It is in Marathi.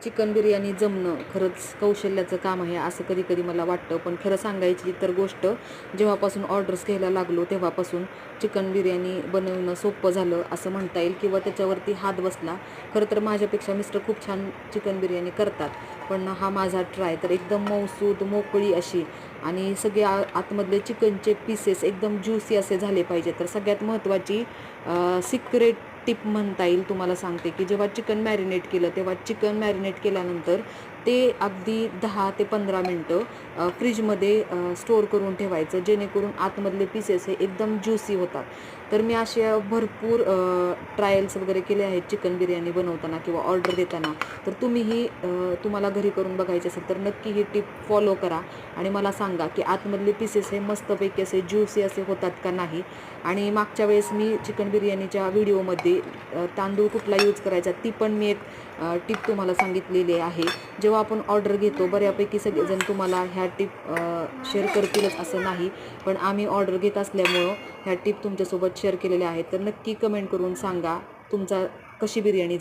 चिकन बिर्याणी जमणं खरंच कौशल्याचं काम आहे असं कधी कधी मला वाटतं. पण खरं सांगायची तर गोष्ट, जेव्हापासून ऑर्डर्स घ्यायला लागलो तेव्हापासून चिकन बिर्याणी बनवणं सोपं झालं असं म्हणता येईल, किंवा त्याच्यावरती हात बसला. खरं तर माझ्यापेक्षा मिस्टर खूप छान चिकन बिर्याणी करतात, पण हा माझा ट्राय तर एकदम मऊसूद मोकळी अशी, आणि सगळे आतमधले चिकनचे पीसेस एकदम ज्युसी असे झाले पाहिजे. तर सगळ्यात महत्त्वाची सिक्रेट टिप म्हणता येईल तुम्हाला सांगते, की जेव्हा चिकन मॅरिनेट केलं तेव्हा चिकन मॅरिनेट केल्यानंतर ते अगदी 10 ते 15 मिनटं फ्रीजमध्ये स्टोअर करून ठेवायचं, जेणेकरून आतमधले पीसेस हे एकदम ज्युसी होतात. तर मी अशा भरपूर ट्रायल्स वगैरे केले आहेत चिकन बिर्याणी बनवताना किंवा ऑर्डर देताना. तर तुम्हीही तुम्हाला घरी करून बघायचे असेल तर नक्की ही टिप फॉलो करा आणि मला सांगा की आतमधले पीसेस हे मस्तपैकी असे ज्युसी असे होतात का नाही. आणि मागच्या वेळेस मी चिकन बिर्याणीच्या व्हिडिओमध्ये तांदूळ कुठला यूज करायचा ती पण मी एक टिप तुम्हाला सांगितलेली आहे. जेव्हा आपण ऑर्डर घेतो बऱ्यापैकी सगळेजण तुम्हाला ह्या टिप शेअर करतीलच असं नाही, पण आम्ही ऑर्डर घेत असल्यामुळं ह्या टिप तुमच्यासोबत शेअर केलेल्या आहेत. तर नक्की कमेंट करून सांगा तुमचा कशी बिर्याणी